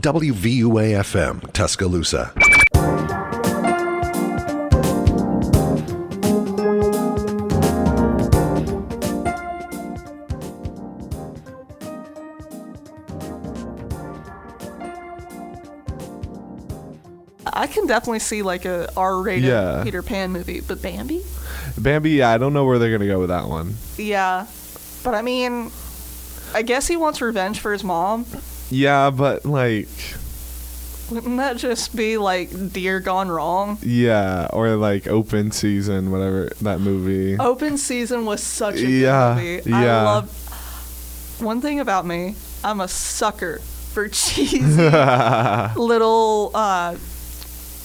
WVUA-FM, Tuscaloosa. I can definitely see like a R-rated Yeah. Peter Pan movie, but Bambi? Bambi, yeah, I don't know where they're going to go with that one. Yeah. But I mean, I guess he wants revenge for his mom. Yeah, but like, Wouldn't that just be like Deer Gone Wrong? yeah, or like Open Season, whatever, that movie. Open Season was such a good Yeah, movie. yeah. I love. One thing about me, I'm a sucker for cheesy little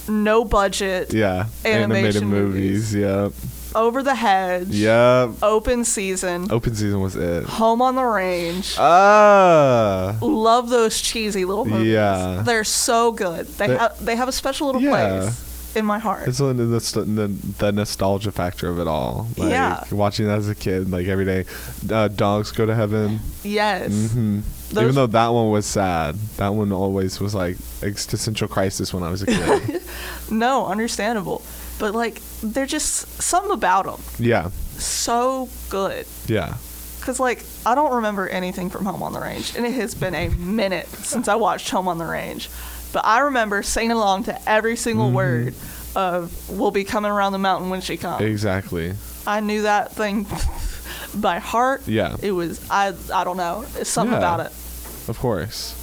no budget Yeah, animation animated movies. Yep. over the hedge. Yep. Open Season. Open Season was it. Home on the Range. Ah. Love those cheesy little movies. Yeah. They're so good. They have a special little place in my heart. It's the nostalgia factor of it all. Like, Yeah. watching that as a kid, like every day. Dogs Go to Heaven. Yes. Hmm. Even though that one was sad, that one always was like existential crisis when I was a kid. No, understandable. But like, they're just something about them. Yeah. So good. Yeah. Because, like, I don't remember anything from Home on the Range, and it has been a minute since I watched Home on the Range. But I remember singing along to every single word of "We'll be coming around the mountain when she comes." Exactly. I knew that thing by heart. Yeah. It was, I don't know, it's something Yeah. about it. Of course.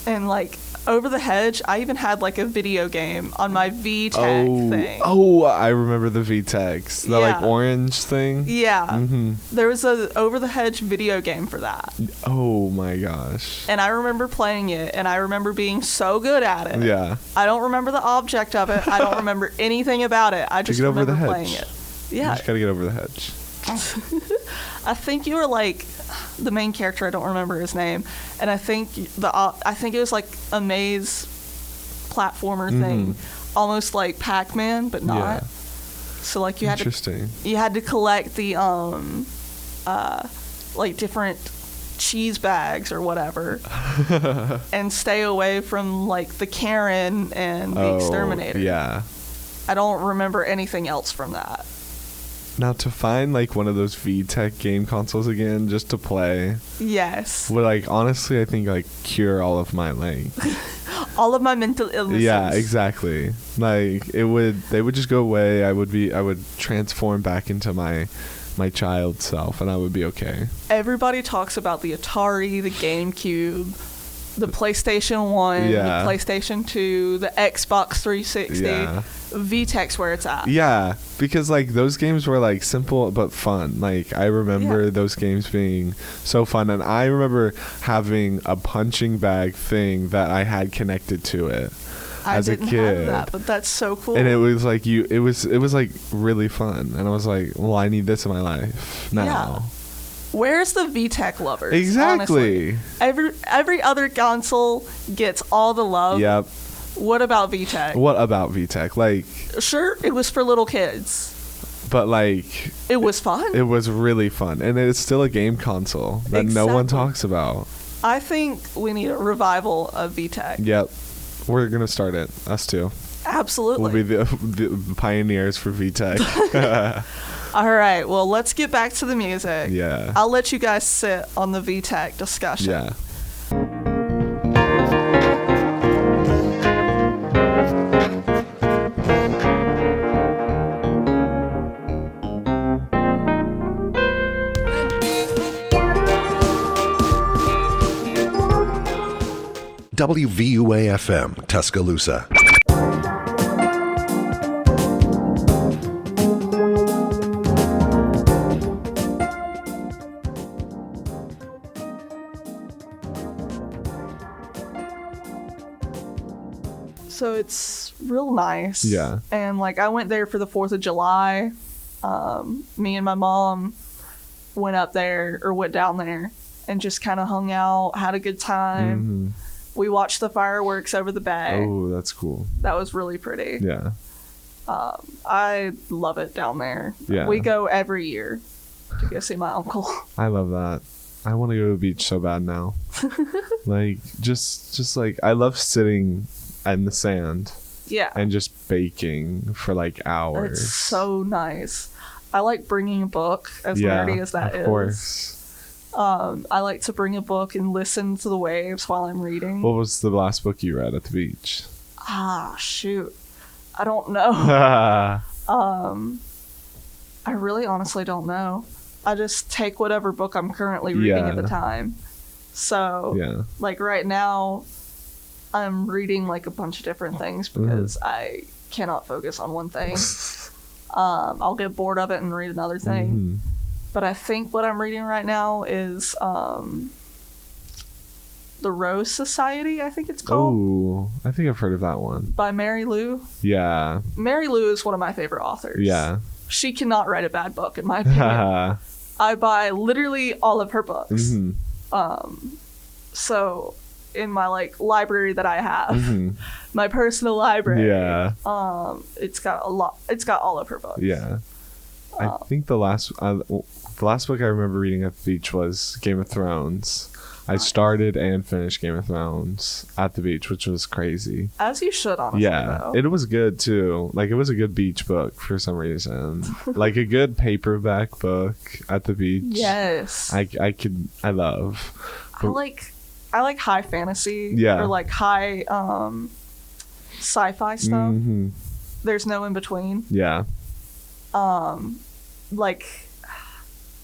And, like, Over the Hedge, I even had, like, a video game on my VTech thing. Oh, I remember the VTEX. The like Yeah. orange thing. Yeah. Mm-hmm. There was a Over the Hedge video game for that. Oh my gosh. And I remember playing it, and I remember being so good at it. Yeah. I don't remember the object of it. I don't remember anything about it. I just get over remember the playing hedge. it. You Yeah. just gotta get over the hedge. I think you were like the main character. I don't remember his name. And I think I think it was like a maze platformer thing, almost like Pac-Man, but not. Yeah. So like you had to collect the like different cheese bags or whatever and stay away from like the Karen and the exterminator. Yeah. I don't remember anything else from that. Now to find like one of those VTech game consoles again just to play Yes. would like honestly I think like cure all of my like All of my mental illnesses. yeah, exactly. Like they would just go away. I would transform back into my child self and I would be okay. Everybody talks about the Atari, the GameCube, the PlayStation 1, Yeah. the PlayStation 2, the Xbox 360. Yeah. VTech's where it's at. Yeah, because like those games were like simple but fun. Like I remember those games being so fun, and I remember having a punching bag thing that I had connected to it as a didn't kid. have that, but that's so cool. And it was like it was like really fun, and I was like, well, I need this in my life now. Yeah. Where's the VTech lovers? Exactly. Honestly? Every other console gets all the love. Yep. What about VTech? What about VTech? Like, Sure, it was for little kids. but like It was fun. it was really fun, and it's still a game console that no one Exactly. talks about. I think we need a revival of VTech. Yep. We're going to start it. Us two. Absolutely. We'll be the pioneers for VTech. All right, well, let's get back to the music. Yeah. I'll let you guys sit on the VTech discussion. Yeah. WVUA-FM, Tuscaloosa. So it's real nice. Yeah. And like I went there for the 4th of July. Me and my mom went up there or went down there and just kind of hung out, had a good time. We watched the fireworks over the bay. Oh, that's cool. That was really pretty. Yeah. I love it down there. Yeah. We go every year to go see my uncle. I love that. I want to go to the beach so bad now. Like just like I love sitting in the sand Yeah. and just baking for like hours. It's so nice. I like bringing a book, as nerdy as that of is. course. I like to bring a book and listen to the waves while I'm reading. What was the last book you read at the beach? Shoot. I don't know. I really honestly don't know. I just take whatever book I'm currently reading at the Yeah. time. So, Yeah. like right now, I'm reading like a bunch of different things because I cannot focus on one thing. I'll get bored of it and read another thing. Mhm. But I think what I'm reading right now is The Rose Society, I think it's called, Oh, I think I've heard of that one. by Mary Lou. Yeah. Mary Lou is one of my favorite authors. Yeah. She cannot write a bad book, in my opinion. I buy literally all of her books. Mhm. So in my like library that I have, Mhm. my personal library, Yeah. it's got all of her books. Yeah. I think the last book I remember reading at the beach was Game of Thrones. I started and finished Game of Thrones at the beach, which was crazy. As you should, honestly. Yeah, though. it was good too. Like it was a good beach book for some reason. Like a good paperback book at the beach. Yes. I love. I like high fantasy. Yeah. Or like high sci-fi stuff. Mhm. There's no in between. Yeah. Like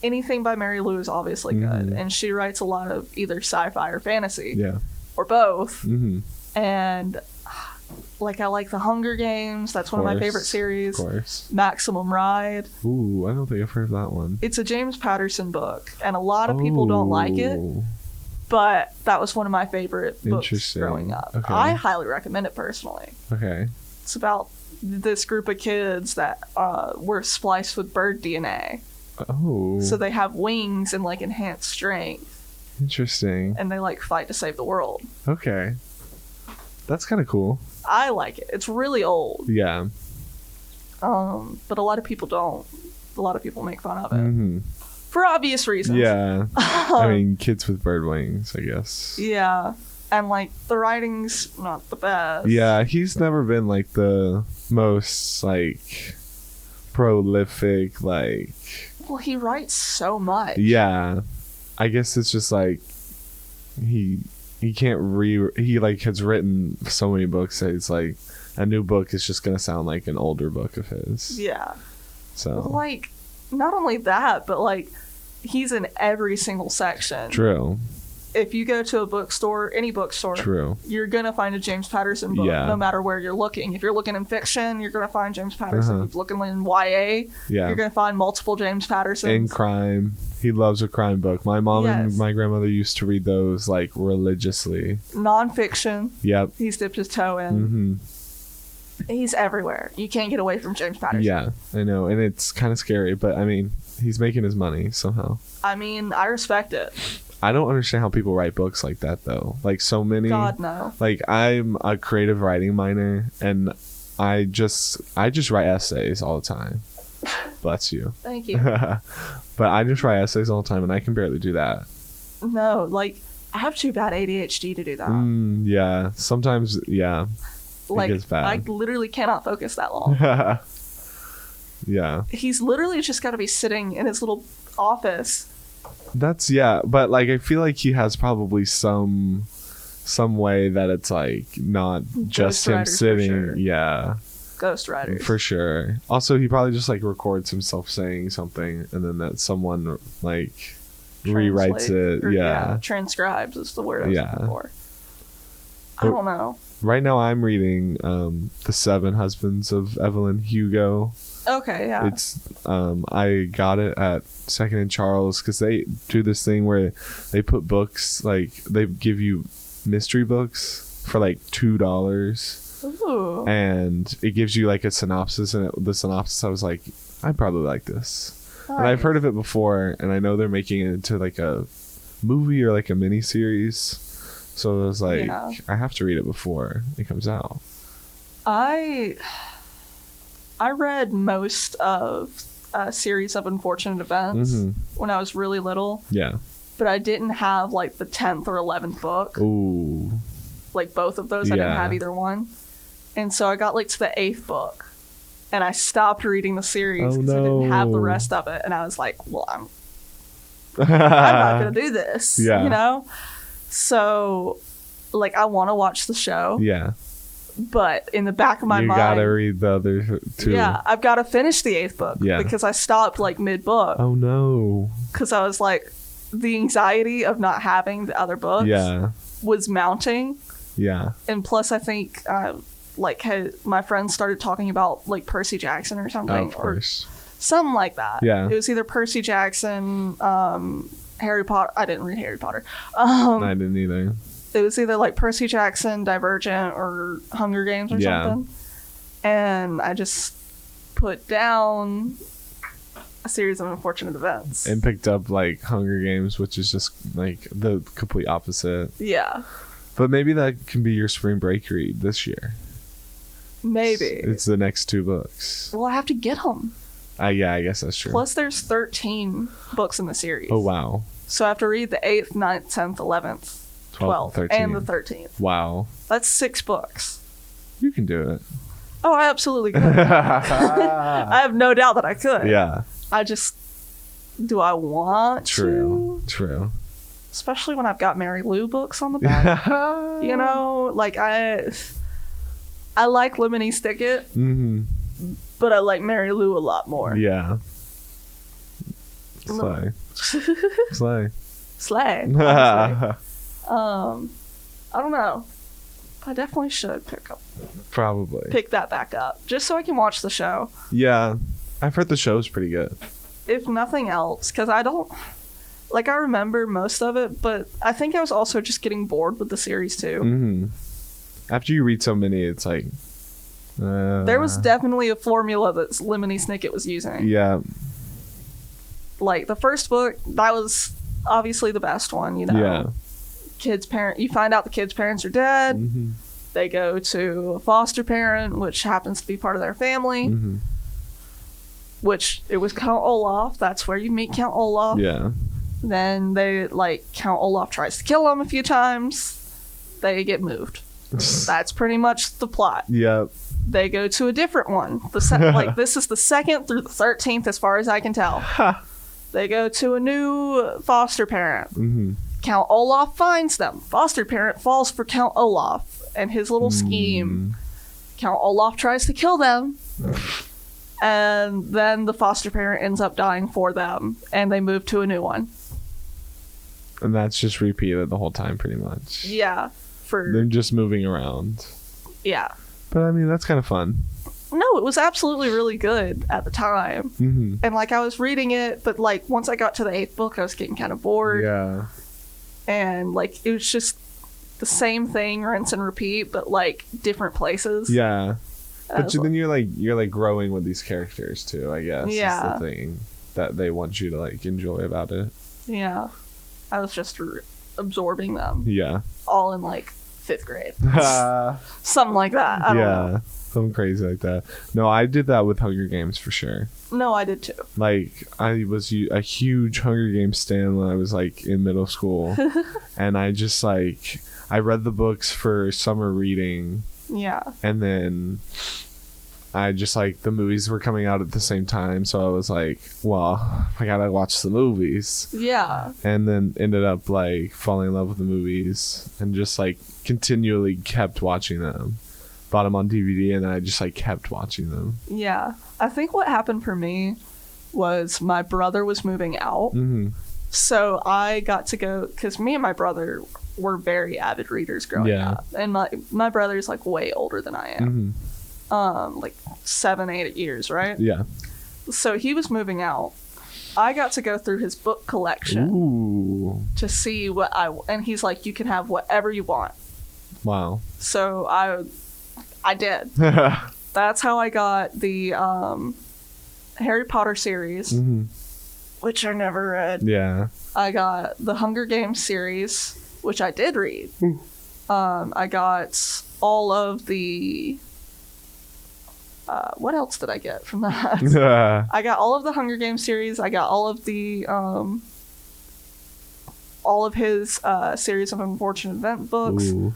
anything by Mary Lou is obviously good, and she writes a lot of either sci-fi or fantasy, Yeah. or both. Mhm. And like I like The Hunger Games. That's one of my favorite series. Of course. Maximum Ride. Ooh, I don't think I've heard of that one. It's a James Patterson book, and a lot of people don't like it, Oh. but that was one of my favorite books Interesting. growing up. Okay. I highly recommend it personally. Okay. It's about this group of kids that were spliced with bird DNA. Oh. So they have wings and like enhanced strength, Interesting. and they like fight to save the world. Okay. That's kind of cool. I like it. It's really old, Yeah. but a lot of people don't. A lot of people make fun of it Mhm. for obvious reasons. Yeah. I mean, kids with bird wings, I guess. Yeah, and like the writing's not the best. Yeah, he's never been like the most like prolific, like Well, he writes so much. yeah. I guess it's just like he can't he like has written so many books that it's like a new book is just gonna sound like an older book of his. Yeah. So Like, not only that, but like he's in every single section. true. If you go to a bookstore, any bookstore, True. you're gonna find a James Patterson book, Yeah. no matter where you're looking. If you're looking in fiction, you're gonna find James Patterson. Uh-huh. If you're looking in YA, Yeah. you're gonna find multiple James Pattersons. And crime. He loves a crime book. My mom Yes. and my grandmother used to read those like religiously. Nonfiction, Yep. he's dipped his toe in. Hmm. He's everywhere. You can't get away from James Patterson. Yeah, I know, and it's kind of scary, but I mean, he's making his money somehow. I mean, I respect it. I don't understand how people write books like that though. Like so many. God, no. Like I'm a creative writing minor, and I just write essays all the time. Bless you. Thank you. But I just write essays all the time, and I can barely do that. No, like, I have too bad ADHD to do that. Yeah, sometimes. Yeah, like, gets bad. I literally cannot focus that long. yeah. He's literally just got to be sitting in his little office. That's but like I feel like he has probably some way that it's like not just him Ghostwriters for sitting. sure. Yeah, Ghostwriters. for sure. Also, he probably just like records himself saying something, and then that someone like rewrites Translate, it. or, Yeah. transcribes is the word I was Yeah. looking for. I don't know. Right now, I'm reading The Seven Husbands of Evelyn Hugo. Okay, yeah. It's I got it at Second and Charles because they do this thing where they put books like they give you mystery books for like $2, Ooh. and it gives you like a synopsis, and the synopsis I was like, I probably like this, and I've Nice. heard of it before, and I know they're making it into like a movie or like a mini series, so I was like, Yeah. I have to read it before it comes out. I read most of a series of unfortunate events Mhm. when I was really little. Yeah. but I didn't have like the 10th or 11th book. Ooh. Like both of those, I didn't Yeah. have either one. And so I got like to the 8th book, and I stopped reading the series Oh, because I didn't have the no. rest of it. And I was like, well, I'm not going to do this, Yeah. you know? So, like, I want to watch the show, Yeah. but in the back of my You mind, gotta read the other two. yeah, I've got to finish the 8th book Yeah. because I stopped like mid-book Oh no. because I was like, the anxiety of not having the other books Yeah. was mounting. Yeah. And plus, I think, like, my friends started talking about, like, Percy Jackson or something. Of Or course. something like that. Yeah. It was either Percy Jackson, Harry Potter. I didn't read Harry Potter. I didn't either. It was either, like, Percy Jackson, Divergent, or Hunger Games or Yeah. something. And I just put down a series of unfortunate events. And picked up like Hunger Games, which is just like the complete opposite. Yeah. But maybe that can be your spring break read this year. Maybe. It's the next two books. Well, I have to get them. Yeah, I guess that's true. Plus, there's 13 books in the series. Oh wow. So I have to read the 8th, 9th, 10th, 11th, 12th, 13. and the 13th. Wow. That's 6 books. You can do it. Oh, I absolutely could. I have no doubt that I could. Yeah. I just, do I want True. to? True. Especially when I've got Mary Lou books on the back. You know, like I like Lemony Snicket, Mm-hmm. but I like Mary Lou a lot more. Yeah. Slay. Slay. Slay. honestly. I don't know. I definitely should Probably. pick that back up just so I can watch the show. Yeah. I've heard the show's pretty good. If nothing else, because I don't like, I remember most of it, but I think I was also just getting bored with the series too. Mm-hmm. After you read so many, it's like There was definitely a formula that Lemony Snicket was using. yeah. Like the first book, that was obviously the best one, you know. Yeah. You find out the kid's parents are dead. Mm-hmm. They go to a foster parent, which happens to be part of their family. Mm-hmm. Which it was Count Olaf. That's where you meet Count Olaf. Yeah. Then Count Olaf tries to kill him a few times. They get moved. That's pretty much the plot. Yep. They go to a different one. This is the 2nd through the 13th, as far as I can tell. They go to a new foster parent. Mm-hmm. Count Olaf finds them. Foster parent falls for Count Olaf and his little scheme. Count Olaf tries to kill them. And then the foster parent ends up dying for them, and they move to a new one. And that's just repeated the whole time, pretty much. Yeah. They're just moving around. Yeah. But I mean, that's kind of fun. No, it was absolutely really good at the time. Mm-hmm. And like I was reading it, but like once I got to the 8th book, I was getting kind of bored. Yeah. And like it was just the same thing, rinse and repeat, but like different places. Yeah. I But was then you're like growing with these characters too, I guess. Yeah. Is the thing that they want you to like enjoy about it. Yeah. I was just absorbing them Yeah. all in like 5th grade. Something like that. I don't know. Something crazy like that. No, I did that with Hunger Games for sure. No, I did too. Like, I was a huge Hunger Games stan when I was like in middle school. And I just like, I read the books for summer reading. Yeah. And then I just like, the movies were coming out at the same time. So I was like, well, I gotta watch the movies. Yeah. And then ended up like falling in love with the movies and just like continually kept watching them. Bought them on DVD and then I just like kept watching them. Yeah. I think what happened for me was my brother was moving out. Mm-hmm. So I got to go, because me and my brother were very avid readers growing up. And my brother's like way older than I am. Mm-hmm. Like 7-8 years, right? Yeah. So he was moving out. I got to go through his book collection Ooh. to see and he's like, you can have whatever you want. Wow. So I did. That's how I got the Harry Potter series, Mm-hmm. which I never read. Yeah. I got the Hunger Games series, which I did read. I got all of the... what else did I get from that? I got all of the Hunger Games series. I got all of the all of his series of unfortunate event books. Ooh,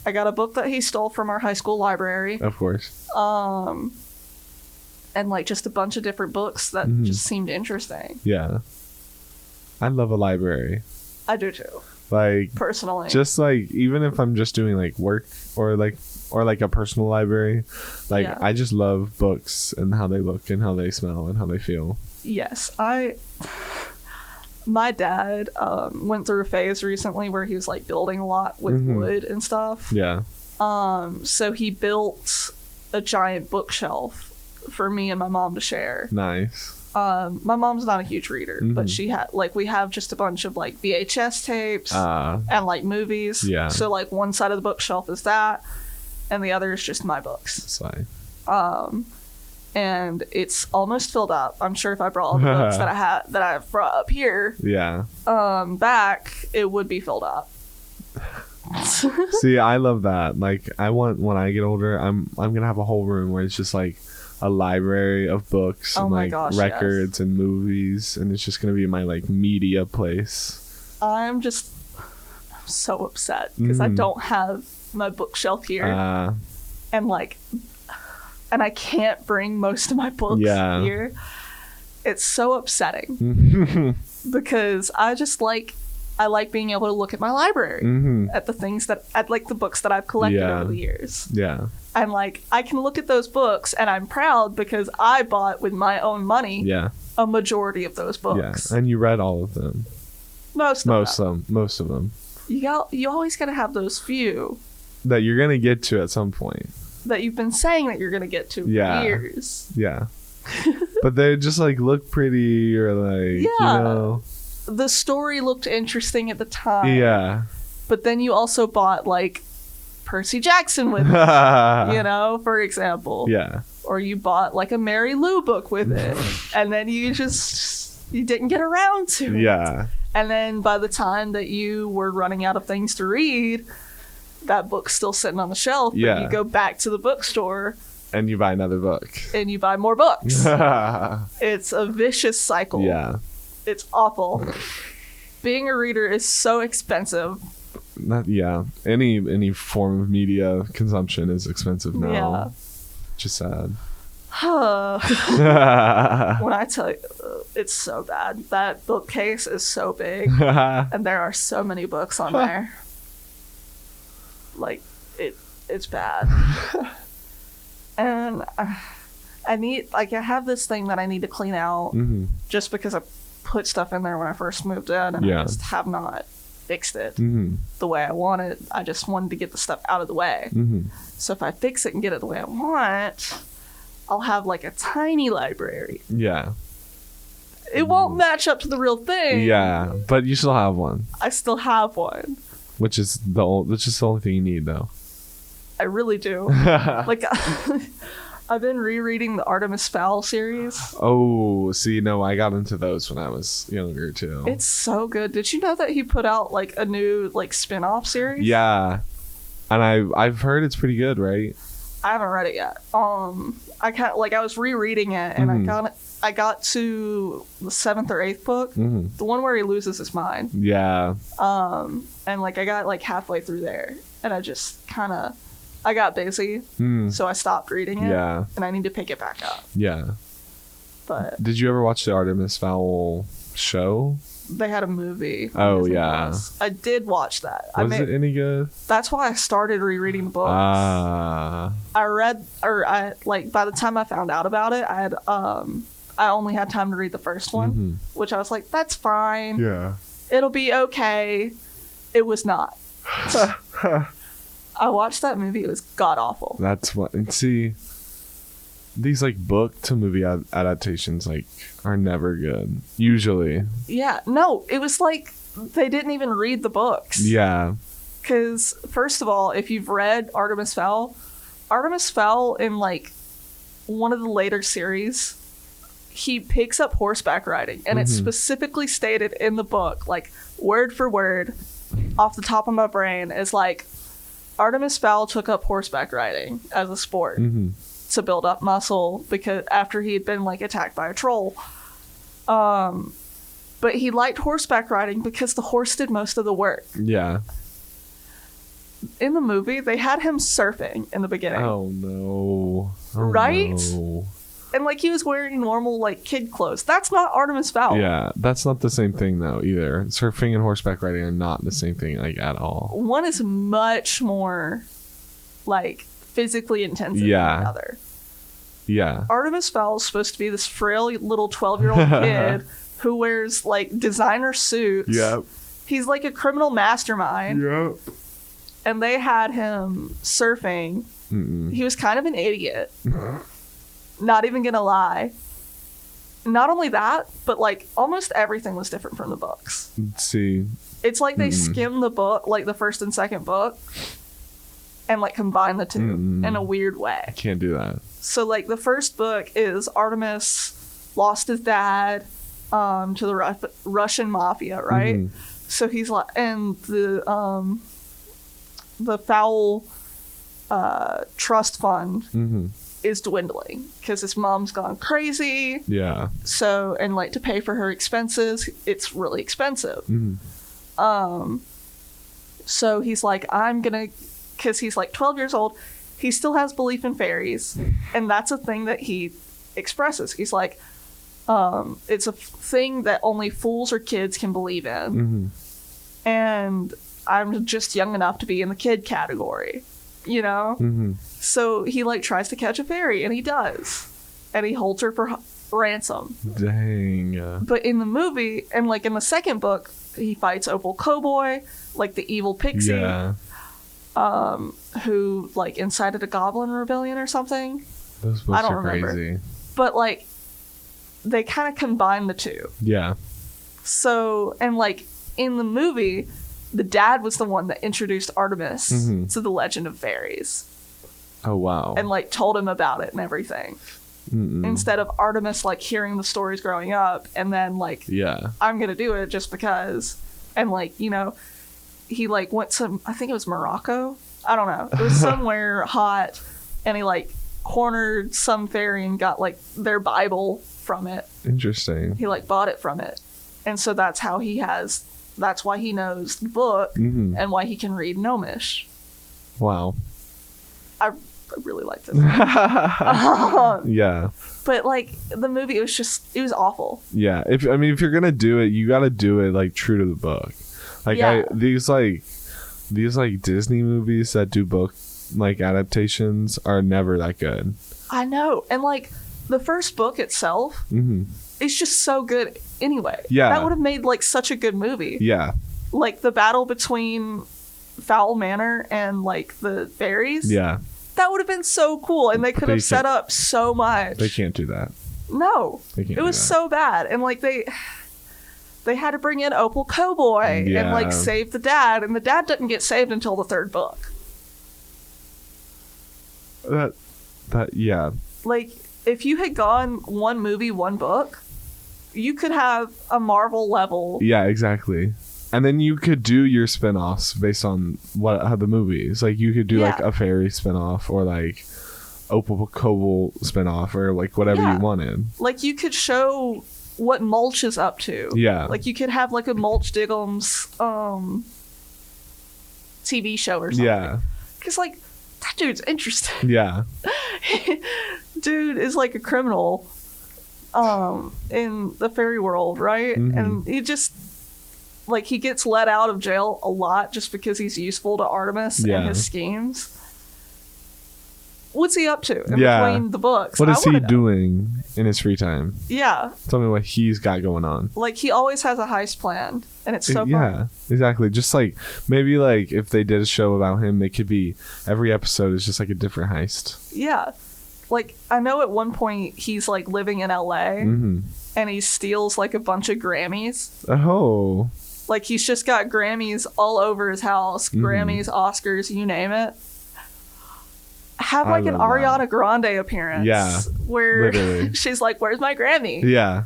I got a book that he stole from our high school library. of course. And like just a bunch of different books that just seemed interesting. Yeah. I love a library. I do too, Like, personally. just like, even if I'm just doing like work or like a personal library, like Yeah. I just love books and how they look and how they smell and how they feel. Yes, my dad went through a phase recently where he was like building a lot with wood and stuff. Yeah. So he built a giant bookshelf for me and my mom to share. Nice. My mom's not a huge reader, but she had like we have just a bunch of like VHS tapes and like movies. Yeah. So like one side of the bookshelf is that, and the other is just my books. It's like, And it's almost filled up. I'm sure if I brought all the books that I've brought up here yeah. back, it would be filled up. See, I love that. Like, I want, when I get older, I'm gonna have a whole room where it's just like a library of books Oh and my like gosh, records and movies, and it's just gonna be my like media place. I'm so upset because I don't have my bookshelf here, and I can't bring most of my books Yeah. here. It's so upsetting because I like being able to look at my library at the books that I've collected Yeah. over the years. Yeah. And like I can look at those books and I'm proud because I bought with my own money Yeah. a majority of those Yeah. books. And you read all of them. Most of them. You always gotta have those few That you're gonna get to at some point. that you've been saying that you're gonna get to Yeah. for years. Yeah. But they just like look pretty or like, Yeah. you know. The story looked interesting at the time. Yeah. But then you also bought like Percy Jackson with it, you know, for example. Yeah. Or you bought like a Mary Lou book with it. And then you didn't get around to it. Yeah. And then by the time that you were running out of things to read, that book's still sitting on the shelf. Yeah. And you go back to the bookstore And you buy another book. and you buy more books. Yeah. It's a vicious cycle. It's awful. Being a reader is so expensive. Yeah. Any form of media consumption is expensive now. Yeah. Just sad. When I tell you, it's so bad. That bookcase is so big, and there are so many books on there. Like, it's bad. And I have this thing that I need to clean out just because I put stuff in there when I first moved in, and I just have not fixed it the way I want it. I just wanted to get the stuff out of the way. So if I fix it and get it the way I want, I'll have like a tiny library. Yeah. It won't match up to the real thing. Yeah. But you still have one. I still have one. Which is the only thing you need though. I really do. Like, I've been rereading the Artemis Fowl series. Oh, see, no, I got into those when I was younger too. It's so good. Did you know that he put out like a new like spin-off series? Yeah. And I've heard it's pretty good, right? I haven't read it yet. I was rereading it and I got to the 7th or 8th book, the one where he loses his mind. Yeah. And like I got like halfway through there, and I got busy, so I stopped reading it. Yeah. And I need to pick it back up. Yeah. But Did you ever watch the Artemis Fowl show? they had a movie. on Oh, Disney yeah. Plus. I did watch that. Was it any good? That's why I started rereading the books. Ah. By the time I found out about it, I only had time to read the first one, which I was like, that's fine. Yeah. It'll be okay. It was not. I watched that movie. It was god awful. That's what. And see, these like book to movie adaptations like are never good. Usually. Yeah. No, it was like they didn't even read the books. Yeah. Because first of all, if you've read Artemis Fowl in like one of the later series, he picks up horseback riding, and it's specifically stated in the book, like word for word, off the top of my brain, is like Artemis Fowl took up horseback riding as a sport to build up muscle because after he had been like attacked by a troll. But he liked horseback riding because the horse did most of the work. Yeah. In the movie, they had him surfing in the beginning. Oh no. Oh, Right? no. And like he was wearing normal like kid clothes. That's not Artemis Fowl. Yeah, that's not the same thing though either. Surfing and horseback riding are not the same thing like at all. One is much more like physically intensive Yeah. than the other. Yeah. Artemis Fowl is supposed to be this frail little 12-year-old kid who wears like designer suits. Yep. He's like a criminal mastermind. Yep. And they had him surfing. Mm-mm. He was kind of an idiot. Not even gonna lie. Not only that, but like almost everything was different from the books. Let's see. It's like they skimmed the book, like the first and second book, and like combined the two in a weird way. Can't do that. So like the first book is Artemis lost his dad to the Russian mafia, right? Mhm. So he's like, and the Fowl trust fund Mm-hmm. is dwindling because his mom's gone crazy. Yeah. So, and like to pay for her expenses, it's really expensive. Mm-hmm. So he's like, I'm gonna, because he's like 12 years old, he still has belief in fairies, and that's a thing that he expresses. He's like, it's a thing that only fools or kids can believe in, Mm-hmm. and I'm just young enough to be in the kid category, you know? Mm-hmm. So he like tries to catch a fairy, and he does, and he holds her for ransom. Dang. But in the movie, and like in the second book, he fights Opal Cowboy, like the evil pixie, Yeah. who like incited a goblin rebellion or something. Those books I don't are remember. crazy. But like, they kind of combine the two. Yeah. So, and like in the movie, the dad was the one that introduced Artemis Mhm. to the legend of fairies, Oh wow. and like told him about it and everything. Mm-mm. Instead of Artemis like hearing the stories growing up and then like, Yeah. I'm gonna do it just because, and like, you know, he like went to, I think it was Morocco, I don't know, it was somewhere hot, and he like cornered some fairy and got like their Bible from it. Interesting. He like bought it from it, and so that's how that's why he knows the book Mm-hmm. and why he can read Gnomish. Wow. I really like this. Yeah. But like the movie, it was awful. Yeah. If you're gonna do it, you gotta do it like true to the book. Like Yeah. these Disney movies that do book like adaptations are never that good. I know, and like the first book itself Mm-hmm. is just so good anyway. Yeah. That would have made like such a good movie. Yeah. Like the battle between Fowl Manor and like the fairies. Yeah. That would have been so cool, and they could They have set can't- up so much. They can't do that. No, They can't it was do that. so bad, and like they had to bring in Opal Cowboy and Yeah. like save the dad, and the dad didn't get saved until the third book. That yeah. Like if you had gone one movie, one book, you could have a Marvel level. Yeah, exactly. And then you could do your spin-offs based on how the movies. Like you could do like Yeah. a fairy spin-off or like Opal Cobble spin-off or like whatever Yeah. you wanted. Like you could show what Mulch is up to. Yeah. Like you could have like a Mulch Diggums TV show or something. Yeah. Because like that dude's interesting. Yeah. Dude is like a criminal in the fairy world, right? Mhm. And he just like he gets let out of jail a lot just because he's useful to Artemis Yeah. and his schemes. What's he up to in Yeah. between the books? What I is he wanna know. doing in his free time? Yeah, Tell me what he's got going on. like he always has a heist planned, and it's so fun. Yeah, exactly. Just like maybe like if they did a show about him, it could be every episode is just like a different heist. Yeah. Like I know at one point he's like living in LA Mm-hmm. and he steals like a bunch of Grammys. Oh. Like he's just got Grammys all over his house, Mhm. Grammys, Oscars, you name it. Have I like an love that. Ariana Grande appearance. Yeah, Where literally. she's like, "Where's my Grammy?" Yeah.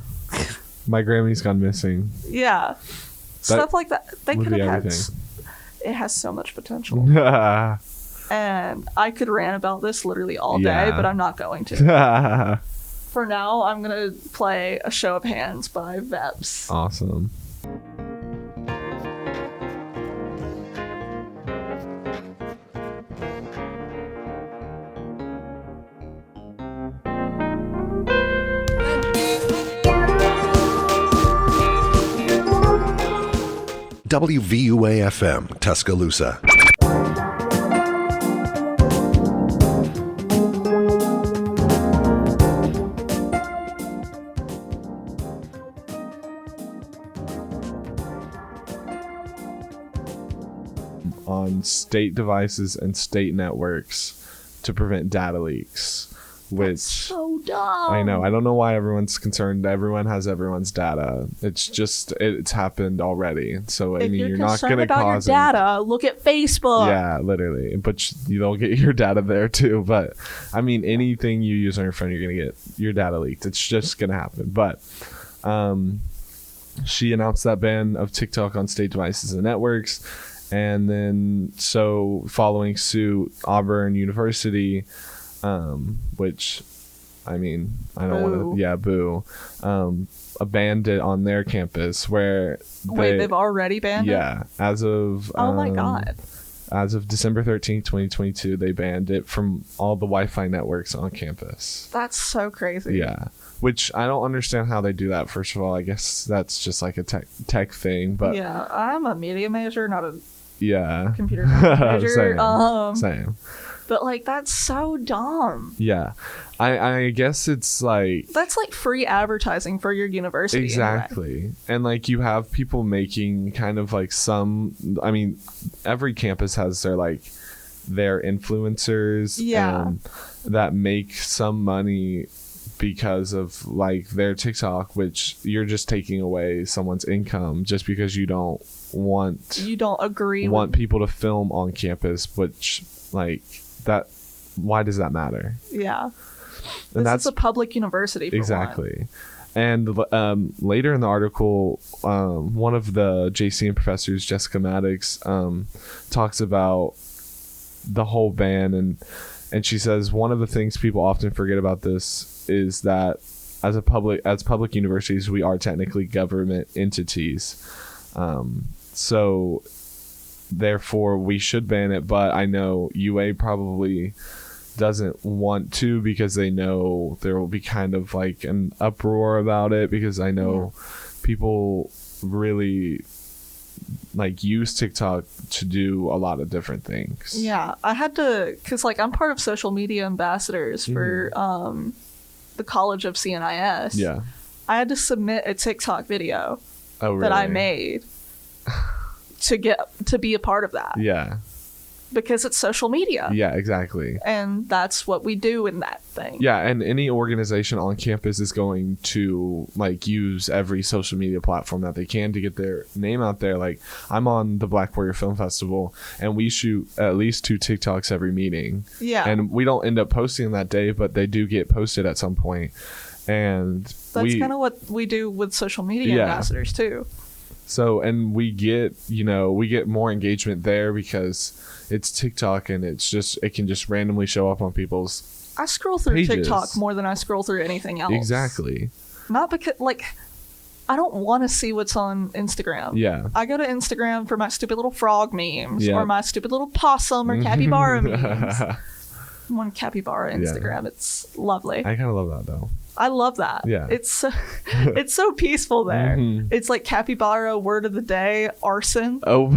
My Grammy's gone missing. Yeah. Stuff like that. They would could be have had. everything. It has so much potential, Yeah. and I could rant about this literally all day, Yeah. but I'm not going to. For now, I'm gonna play A Show of Hands by Veps. Awesome. WVUA-FM, Tuscaloosa. On state devices and state networks to prevent data leaks, which So dumb. I know. I don't know why everyone's concerned. Everyone has everyone's data. It's just it's happened already. So I If mean, you're you're not concerned going to about cause your data, look at Facebook. Yeah, literally. But you'll get your data there too. But I mean, anything you use on your phone, you're gonna get your data leaked. It's just gonna happen. But she announced that ban of TikTok on state devices and networks. And then, so following suit, Auburn University, which, I mean, I don't want to, yeah, boo, banned it on their campus where They've already banned it? Yeah, as of Oh my God. as of December 13th, 2022, they banned it from all the Wi-Fi networks on campus. That's so crazy. Yeah, which I don't understand how they do that. First of all, I guess that's just like a tech thing, but Yeah, I'm a media major, not a yeah, computer science major. Same. But like, that's so dumb. Yeah, I guess it's like That's like free advertising for your university. exactly, Anyway. and like you have people making kind of like some. I mean, every campus has their influencers, Yeah. that make some money because of like their TikTok, which you're just taking away someone's income just because you don't You don't agree want people to film on campus, which like that. Why does that matter? Yeah. And This is a public university. For exactly. And later in the article, one of the JCN professors, Jessica Maddox, talks about the whole ban, and she says one of the things people often forget about this is that as public universities, we are technically government entities. So therefore we should ban it, but I know UA probably doesn't want to because they know there will be kind of like an uproar about it, because I know people really like use TikTok to do a lot of different things. Yeah, I had to, because like I'm part of social media ambassadors for the College of CNIS. Yeah. I had to submit a TikTok video Oh, really? that I made to be a part of that. Yeah. Because it's social media. Yeah, exactly. And that's what we do in that thing. Yeah, and any organization on campus is going to like use every social media platform that they can to get their name out there. Like I'm on the Black Warrior Film Festival, and we shoot at least 2 TikToks every meeting. Yeah. And we don't end up posting that day, but they do get posted at some point. And That's kind of what we do with social media Yeah. ambassadors too. So, and we get more engagement there because it's TikTok, and it can just randomly show up on people's I scroll through pages. TikTok more than I scroll through anything else. Exactly. Not because like I don't want to see what's on Instagram. Yeah. I go to Instagram for my stupid little frog memes Yeah. or my stupid little possum or capybara memes. I'm on capybara Instagram. It's lovely. I kind of love that though. I love that. Yeah. It's so peaceful there. Mhm. It's like capybara word of the day, arson. Oh.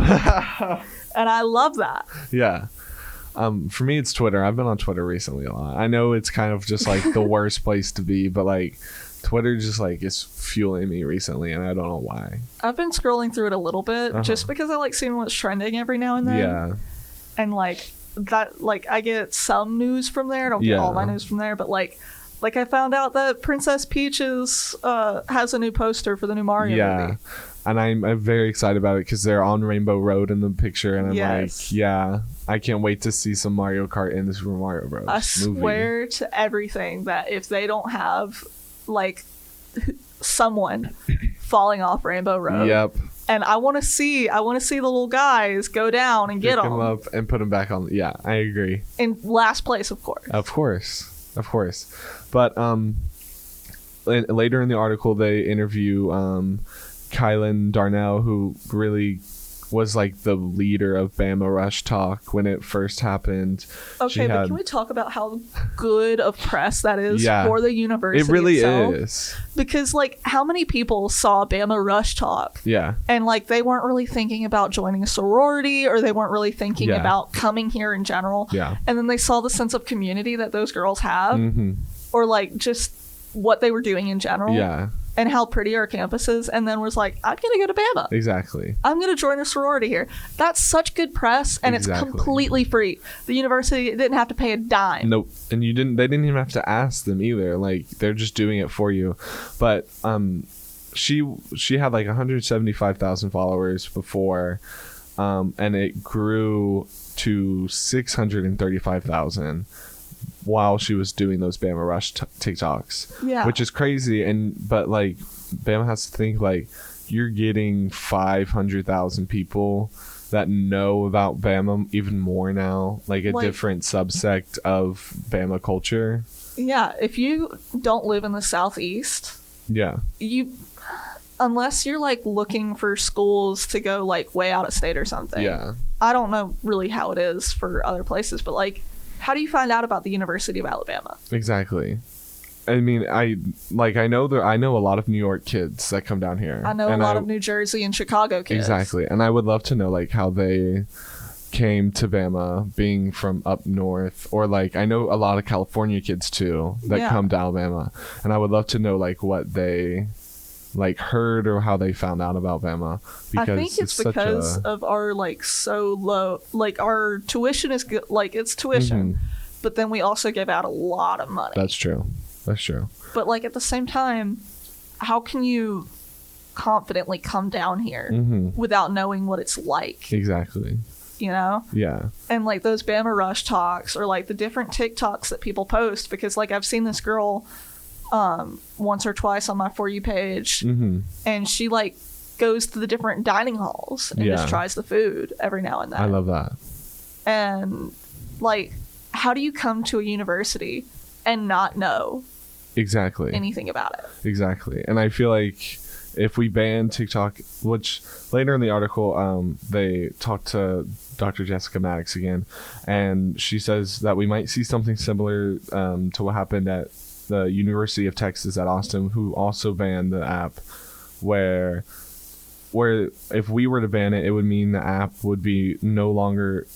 And I love that. Yeah. For me, it's Twitter. I've been on Twitter recently a lot. I know it's kind of just like the worst place to be, but like Twitter just like is fueling me recently, and I don't know why. I've been scrolling through it a little bit just because I like seeing what's trending every now and then. Yeah. And like that, like I get some news from there. I don't get all my news from there, but like I found out that Princess Peach has a new poster for the new Mario movie. And I'm very excited about it because they're on Rainbow Road in the picture, and I'm Yes. like, yeah, I can't wait to see some Mario Kart in this Super Mario Bros. I movie. swear to everything that if they don't have like someone falling off Rainbow Road, Yep. and I want to see the little guys go down and get Pick 'em them up and put them back on. Yeah, I agree. in last place, of course. Of course. But later in the article they interview Kylan Darnell, who really was like the leader of Bama Rush Talk when it first happened. Okay, but can we talk about how good of press that is Yeah. for the university It really itself? is. Because, like, how many people saw Bama Rush Talk Yeah. and, like, they weren't really thinking about joining a sorority, or they weren't really thinking Yeah. about coming here in general. Yeah. And then they saw the sense of community that those girls have, Mm-hmm. or, like, just what they were doing in general. Yeah. And how pretty our campus is, and then was like, I'm gonna go to Bama. Exactly. I'm gonna join a sorority here. That's such good press, and Exactly. it's completely free. The university didn't have to pay a dime. Nope. And they didn't even have to ask them either. Like, they're just doing it for you. But she had like 175,000 followers before, and it grew to 635,000 while she was doing those Bama Rush TikToks. Yeah. Which is crazy. But like, Bama has to think, like, you're getting 500,000 people that know about Bama even more now, like a Like- different subsect of Bama culture. Yeah, if you don't live in the Southeast, Yeah. unless you're like looking for schools to go like way out of state or something. Yeah. I don't know really how it is for other places, but like, how do you find out about the University of Alabama? Exactly. I mean, I know a lot of New York kids that come down here. I know a lot of New Jersey and Chicago kids. Exactly. And I would love to know like how they came to Bama being from up north, or like I know a lot of California kids too that Yeah. come to Alabama, and I would love to know like what they like heard or how they found out about Bama, because I think it's such because of our like so low, like our tuition is good, like it's tuition, Mhm. but then we also give out a lot of money. That's true. But like at the same time, how can you confidently come down here Mhm. without knowing what it's like, Exactly. you know? Yeah. And like those Bama Rush talks, or like the different TikToks that people post, because like I've seen this girl once or twice on my For You page, Mm-hmm. and she like goes to the different dining halls and Yeah. just tries the food every now and then. I love that. And like, how do you come to a university and not know Exactly. anything about it? Exactly. And I feel like if we ban TikTok, which later in the article, they talked to Dr. Jessica Maddox again, and she says that we might see something similar to what happened at the University of Texas at Austin, who also banned the app, where if we were to ban it, it would mean the app would be no longer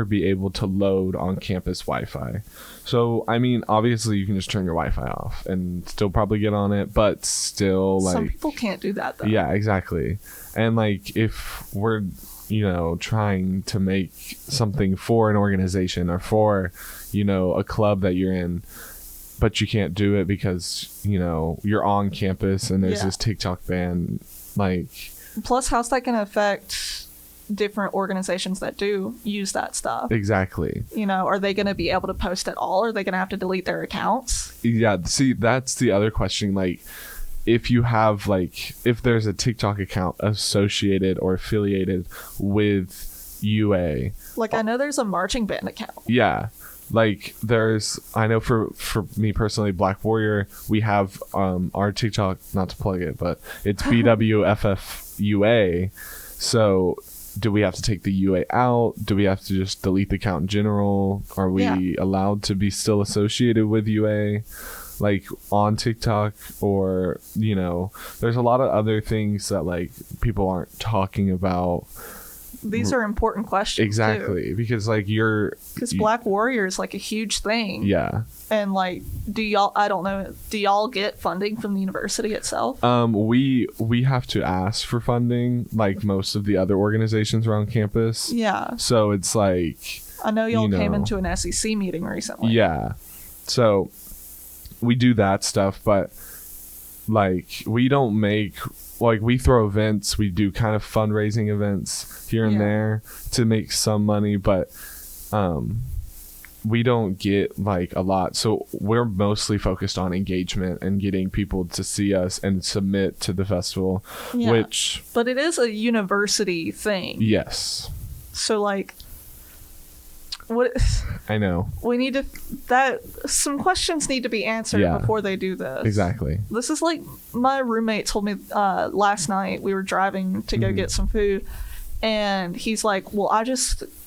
be able to load on campus Wi-Fi. So, I mean, obviously you can just turn your Wi-Fi off and still probably get on it, but still, like, Some people can't do that though. yeah, exactly. And like, if we're, trying to make something for an organization or for, a club that you're in, but you can't do it because, you're on campus and there's Yeah. this TikTok ban, like, Plus, how's that going to affect different organizations that do use that stuff? exactly. Are they going to be able to post at all? Are they going to have to delete their accounts? Yeah, see, that's the other question. Like, if you have, like, if there's a TikTok account associated or affiliated with UA, Like, I know there's a marching band account. yeah, like, I know for me personally, Black Warrior, we have our TikTok, not to plug it, but it's BWFFUA. So do we have to take the UA out? Do we have to just delete the account in general? Are we Yeah. allowed to be still associated with UA, like, on TikTok? Or, there's a lot of other things that, like, people aren't talking about. These are important questions. Exactly. Because, like, Because Black Warrior is like a huge thing. yeah. And like, do y'all get funding from the university itself? We have to ask for funding, like most of the other organizations around campus. Yeah. So it's like, I know y'all came know. into an SEC meeting recently. yeah. So we do that stuff, but like, we don't make, like, we throw events, we do kind of fundraising events here and Yeah. there to make some money, but we don't get like a lot. So we're mostly focused on engagement and getting people to see us and submit to the festival, Yeah. which, But it is a university thing. yes. So like, what I know. we need to that some questions need to be answered Yeah. before they do this. Exactly. This is like my roommate told me last night. We were driving to go get some food, and he's like, well,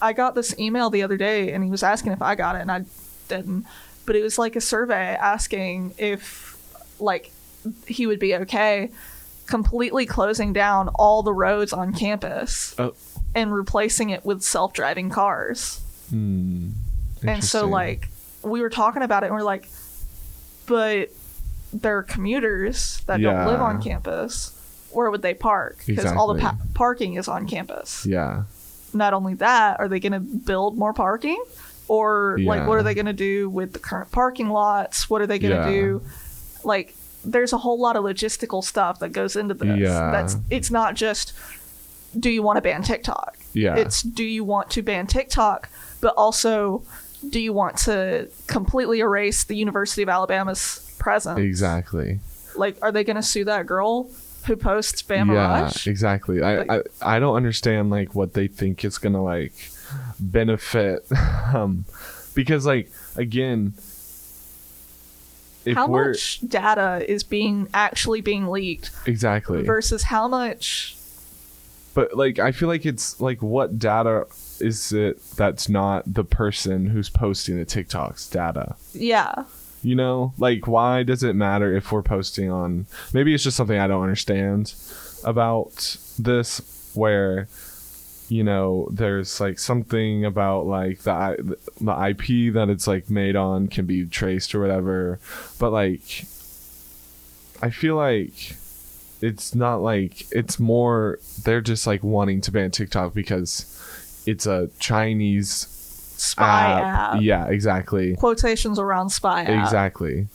I got this email the other day, and he was asking if I got it, and I didn't, but it was like a survey asking if like he would be okay completely closing down all the roads on campus Oh. and replacing it with self-driving cars. And so Interesting. like we were talking about it, and we're like, but there are commuters that don't live Yeah. on campus. Where would they park? Because all the Exactly. parking is on campus. Yeah. Not only that, are they going to build more parking? Or like, what Yeah. are they going to do with the current parking lots? What are they going to Yeah. do? Like, there's a whole lot of logistical stuff that goes into this. Yeah. It's not just, do you want to ban TikTok? Yeah. It's, do you want to ban TikTok, but also, do you want to completely erase the University of Alabama's presence? Exactly. Like, are they going to sue that girl who posts Bama Yeah, Rush? exactly. I don't understand like what they think is gonna like benefit, because like again, if How we're much data is actually being leaked exactly, versus how much? but like I feel like it's like what data is it that's not the person who's posting the TikToks data? Yeah, You know, like why does it matter if we're posting on? Maybe it's just something I don't understand about this, where you know there's like something about like the IP that it's like made on can be traced or whatever, but like I feel like it's not like it's more they're just like wanting to ban TikTok because it's a Chinese spy app. Yeah, exactly. Quotations around spy app. Exactly.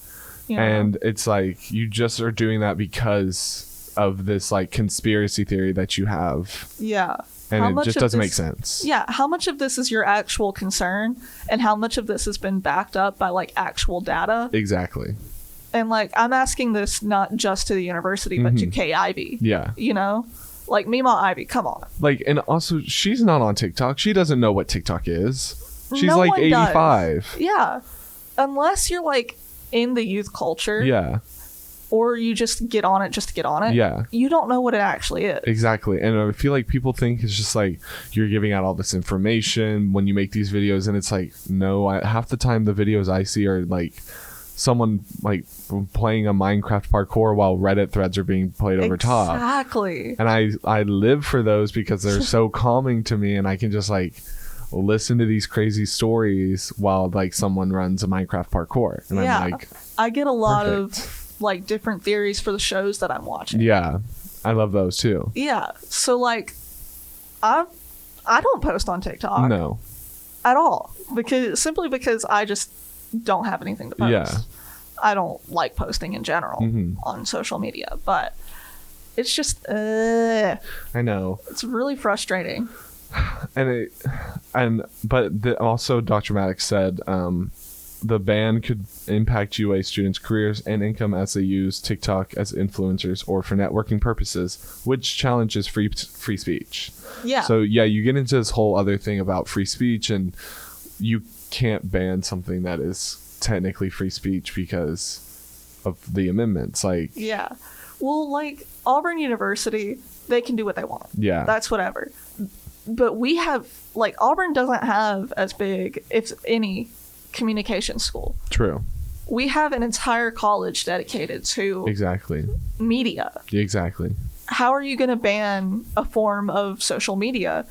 you know? And it's like you just are doing that because of this like conspiracy theory that you have, yeah. and How it much just of doesn't make this- sense. Yeah, how much of this is your actual concern, and how much of this has been backed up by like actual data? Exactly. And like, I'm asking this not just to the university, but to Kay Ivey. Yeah. You know, like Mima Ivy. Come on. Like, and also she's not on TikTok. She doesn't know what TikTok is. She's No like one does. 85. Yeah, unless you're like in the youth culture, Yeah. or you just get on it just to get on it. Yeah. You don't know what it actually is. Exactly. And I feel like people think it's just like you're giving out all this information when you make these videos, and it's like, no, half the time the videos I see are like someone like playing a Minecraft parkour while Reddit threads are being played over top. Exactly. And I live for those because they're so calming to me, and I can just like listen to these crazy stories while like someone runs a Minecraft parkour, and Yeah. I'm like, I get a lot Perfect. of like different theories for the shows that I'm watching. yeah, I love those too. Yeah. So like, I don't post on TikTok No, at all because I just don't have anything to post. Yeah. I don't like posting in general Mhm. on social media, but it's just I know. it's really frustrating. But also Dr. Maddox said the ban could impact UA students' careers and income as they use TikTok as influencers or for networking purposes, which challenges free speech. Yeah. So yeah, you get into this whole other thing about free speech, and you can't ban something that is technically free speech because of the amendments. Like, Yeah. Well, like Auburn University, they can do what they want. yeah, That's whatever. But we have, like, Auburn doesn't have as big, if any, communication school. true. We have an entire college dedicated to Exactly. media. Exactly. How are you going to ban a form of social media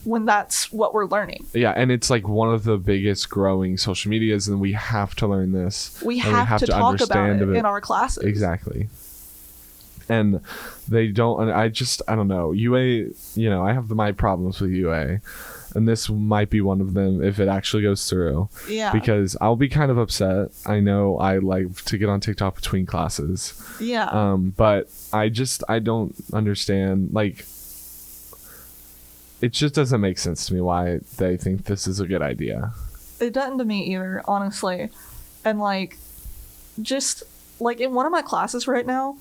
when that's what we're learning? Yeah, and it's like one of the biggest growing social medias, and we have to learn this. We and have to talk about understand it of in our classes. Exactly. And they don't. I don't know. UA. You know, I have my problems with UA, and this might be one of them if it actually goes through. Yeah. Because I'll be kind of upset. I know I like to get on TikTok between classes. Yeah. But I don't understand, like, it just doesn't make sense to me why they think this is a good idea. It doesn't to me either, honestly. And like, just like in one of my classes right now,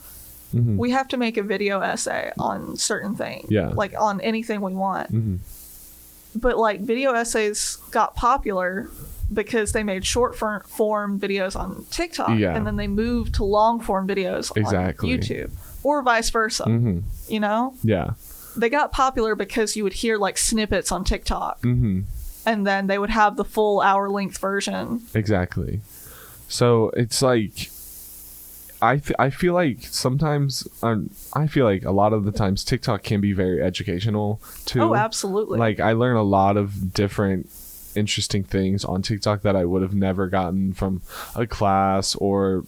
Mhm. we have to make a video essay on certain things. Yeah. Like on anything we want. Mhm. But like video essays got popular because they made short form videos on TikTok, Yeah. and then they moved to long form videos Exactly. on YouTube, or vice versa. Mm-hmm. You know, Yeah. they got popular because you would hear like snippets on TikTok, Mm-hmm. and then they would have the full hour length version. Exactly. So it's like, I feel like sometimes, I feel like a lot of the times TikTok can be very educational too. Oh, absolutely. Like I learn a lot of different interesting things on TikTok that I would have never gotten from a class, or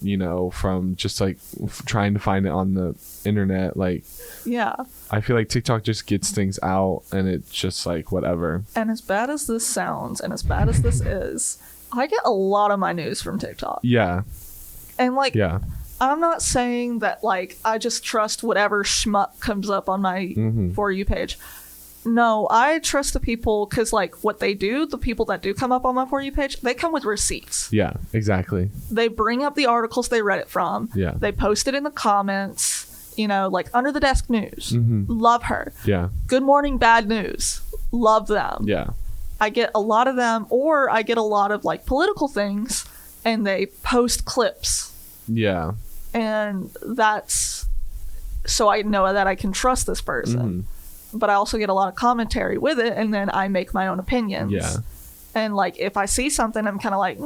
from just like trying to find it on the internet. Like yeah. I feel like TikTok just gets things out, and it's just like whatever. And as bad as this sounds, and as bad as this is, I get a lot of my news from TikTok. Yeah. And like, Yeah. I'm not saying that like I just trust whatever schmuck comes up on my Mhm. For You page. No, I trust the people, because like what they do, the people that do come up on my For You page, they come with receipts. Yeah, exactly. They bring up the articles they read it from. Yeah. They post it in the comments, like Under the Desk News. Mhm. Love her. Yeah. Good Morning Bad News. Love them. Yeah. I get a lot of them, or I get a lot of like political things, and they post clips. Yeah. And that's so I know that I can trust this person. Mhm. But I also get a lot of commentary with it, and then I make my own opinions. Yeah. And like if I see something, I'm kind of like,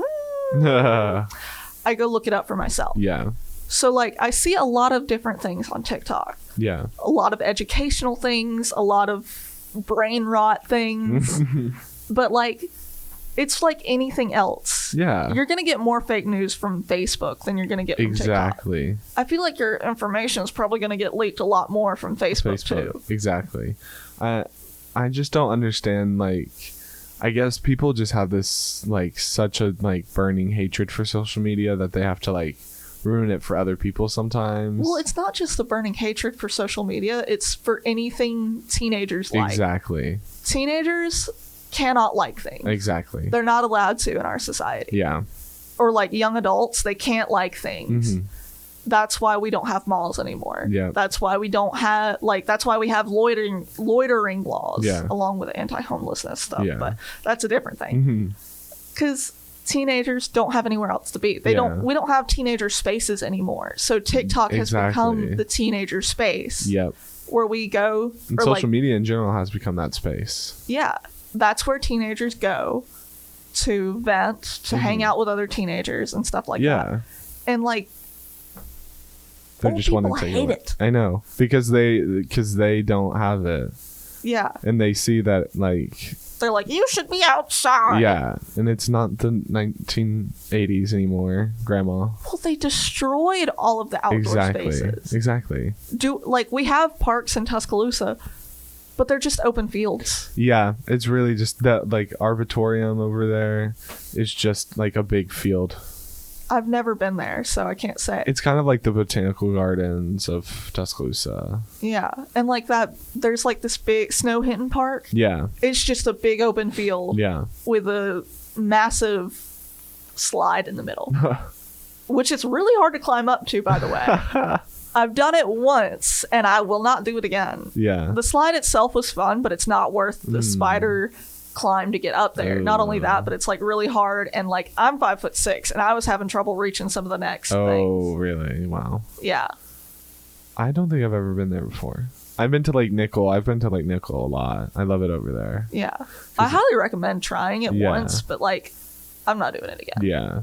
I go look it up for myself. Yeah. So like I see a lot of different things on TikTok. Yeah. A lot of educational things, a lot of brain rot things. But like it's like anything else. Yeah. You're going to get more fake news from Facebook than you're going to get from TikTok. Exactly. I feel like your information is probably going to get leaked a lot more from Facebook too. Exactly. I just don't understand, like, I guess people just have this like such a like burning hatred for social media that they have to like ruin it for other people sometimes. Well, it's not just the burning hatred for social media, it's for anything teenagers like. Exactly. Teenagers cannot like things. Exactly. They're not allowed to in our society. Yeah. Or like young adults, they can't like things. Mhm. That's why we don't have malls anymore. Yeah. That's why we don't have that's why we have loitering laws Yeah. along with anti-homelessness stuff. Yeah. But that's a different thing. Mhm. Because teenagers don't have anywhere else to be. Yeah. We don't have teenager spaces anymore. So TikTok has Exactly. become the teenager space Yep. where we go. And or social media in general has become that space. Yeah, that's where teenagers go to vent, to hang out with other teenagers and stuff like that. Yeah. And like, They old just want to people take hate away. it. I know, because they don't have it, yeah, and they see that like they're like, you should be outside. yeah, and it's not the 1980s anymore, grandma. Well, they destroyed all of the outdoor Exactly. spaces. Exactly. We have parks in Tuscaloosa, but they're just open fields. Yeah, it's really just that like Arboretum over there is just like a big field. I've never been there, so I can't say. It's kind of like the botanical gardens of Tuscaloosa. Yeah, and like that, there's like this big Snow Hinton Park. Yeah. It's just a big open field Yeah. with a massive slide in the middle, which is really hard to climb up to, by the way. I've done it once, and I will not do it again. Yeah. The slide itself was fun, but it's not worth the spider climb to get up there. Not only that, but it's like really hard, and like I'm 5'6", and I was having trouble reaching some of the next Oh, things. really? Wow. Yeah. I don't think I've ever been there before. I've been to Lake Nickel. I've been to Lake Nickel a lot. I love it over there. Yeah. I highly recommend trying it Yeah. once, but like I'm not doing it again. Yeah.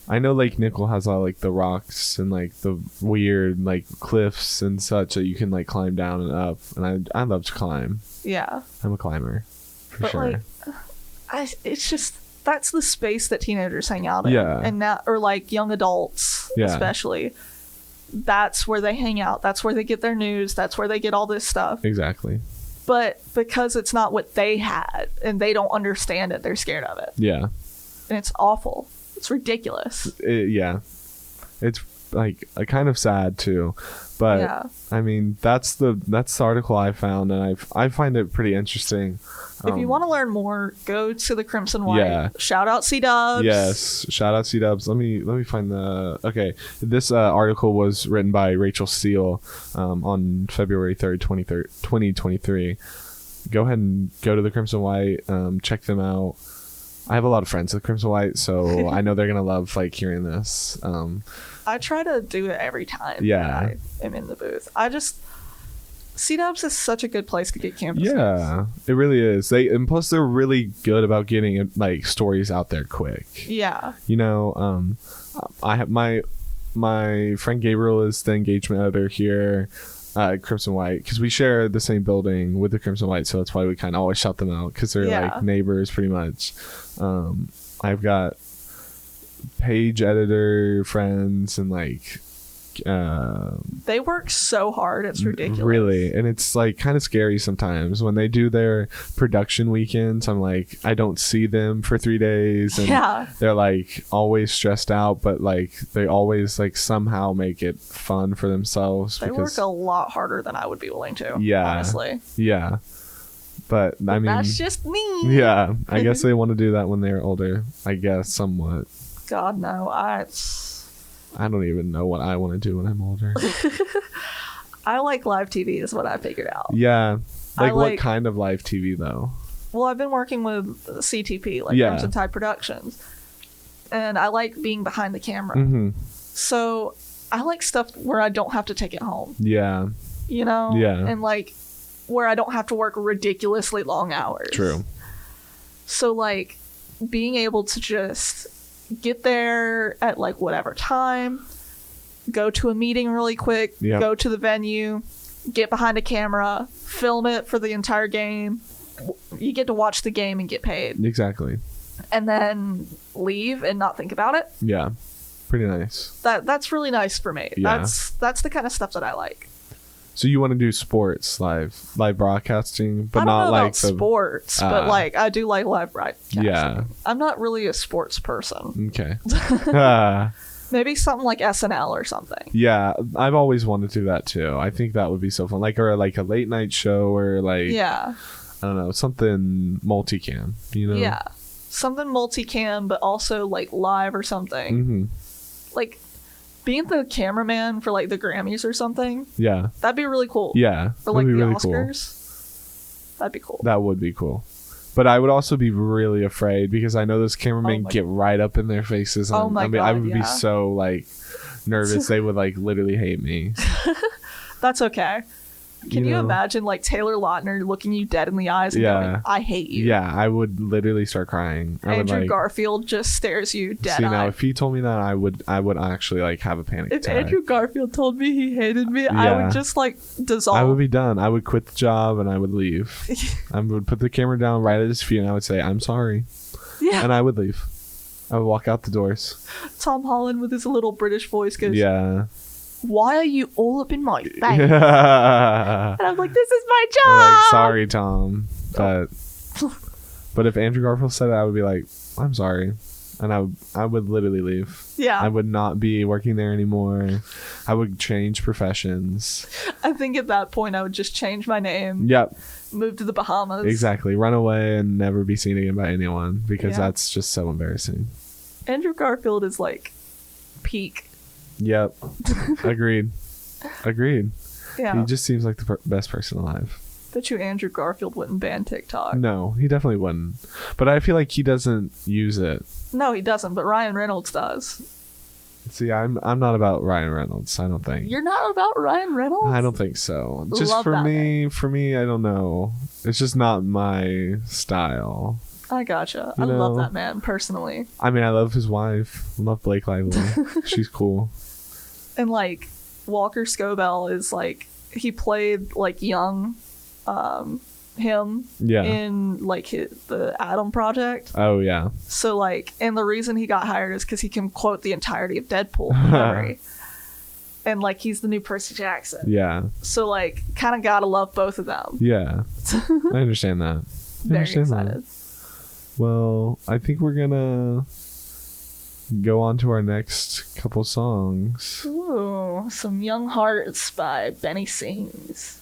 I know Lake Nickel has all like the rocks and like the weird like cliffs and such that you can like climb down and up. And I love to climb. Yeah. I'm a climber. For But sure. like it's just that's the space that teenagers hang out in. Yeah. And now, or like young adults Yeah. especially. That's where they hang out. That's where they get their news. That's where they get all this stuff. Exactly. But because it's not what they had and they don't understand it, they're scared of it. Yeah. And it's awful. It's ridiculous. Yeah. It's like kind of sad too. But Yeah. I mean, that's the article I found, and I find it pretty interesting. If you want to learn more, go to the Crimson White. Yeah. Shout out C-Dubs. Yes, shout out C-Dubs. Let me find the okay. This article was written by Rachel Steele on February 3rd, 2023. go ahead and go to the Crimson White. Check them out. I have a lot of friends at Crimson White, so I know they're gonna love like hearing this. I try to do it every time. Yeah. that I am in the booth. C-Dubs is such a good place to get campus news. Yeah, it really is. And plus they're really good about getting like stories out there quick. Yeah. You know, I have my friend Gabriel is the engagement editor here at Crimson White, because we share the same building with the Crimson White, so that's why we kind of always shout them out, because they're like neighbors pretty much. I've got page editor friends, and like they work so hard, it's ridiculous. Really, and it's like kind of scary sometimes when they do their production weekends. I'm like, I don't see them for 3 days, and they're like always stressed out, but like they always like somehow make it fun for themselves. They work a lot harder than I would be willing to. Honestly. Yeah, but I mean, that's just me. Yeah, I guess they want to do that when they're older, I guess, somewhat. God, no. I don't even know what I want to do when I'm older. I like live TV is what I figured out. Yeah. Like what kind of live TV though? Well, I've been working with CTP, like Crimson Tide Productions. And I like being behind the camera. Mm-hmm. So I like stuff where I don't have to take it home. Yeah. You know? Yeah. And like where I don't have to work ridiculously long hours. True. So like being able to just get there at like whatever time, go to a meeting really quick, go to the venue, get behind a camera, film it for the entire game. You get to watch the game and get paid. Exactly. And then leave and not think about it. Yeah. Pretty nice. That's really nice for me. Yeah. That's the kind of stuff that I like. So you want to do sports live broadcasting, but I don't not know like about sports, but like I do like live broadcasting. Yeah. I'm not really a sports person. Okay. Maybe something like SNL or something. Yeah, I've always wanted to do that too. I think that would be so fun. Like, or like a late night show, or like, I don't know, something multicam, you know? Yeah. Something multicam, but also like live or something. Mm-hmm. Like being the cameraman for like the Grammys or something. Yeah. That'd be really cool. Yeah. Or like the really Oscars. Cool. That'd be cool. That would be cool. But I would also be really afraid, because I know those cameramen get right up in their faces. And God, I would be so like nervous. They would like literally hate me. That's okay. Can you imagine like Taylor Lautner looking you dead in the eyes and going, I hate you? Yeah, I would literally start crying. Andrew Garfield just stares you dead. Now if he told me that, I would actually like have a panic attack. If Andrew Garfield told me he hated me, I would just like dissolve. I would be done. I would quit the job and I would leave. I would put the camera down right at his feet and I would say, I'm sorry. Yeah. And I would leave. I would walk out the doors. Tom Holland with his little British voice goes, why are you all up in my face? Yeah. And I'm like, this is my job. Like, sorry, Tom. But if Andrew Garfield said it, I would be like, I'm sorry. And I would literally leave. Yeah. I would not be working there anymore. I would change professions. I think at that point I would just change my name. Yep. Move to the Bahamas. Exactly. Run away and never be seen again by anyone, because that's just so embarrassing. Andrew Garfield is like peak. Yep. Agreed. Yeah. He just seems like the best person alive. Bet you Andrew Garfield wouldn't ban TikTok. No, he definitely wouldn't. But I feel like he doesn't use it. No, he doesn't, but Ryan Reynolds does. See, I'm not about Ryan Reynolds, I don't think. You're not about Ryan Reynolds? I don't think so. Just Love for me, I don't know. It's just not my style. I gotcha. I love that man personally. I mean, I love his wife. I love Blake Lively. She's cool. And like Walker Scobell is like, he played like young him in like the Adam Project. Oh yeah. So like, and the reason he got hired is because he can quote the entirety of Deadpool from memory. And like, he's the new Percy Jackson. Yeah. So like, kind of gotta love both of them. Yeah. I understand that. Very excited. Well, I think we're gonna go on to our next couple songs. Ooh, some Young Hearts by Benny Sings.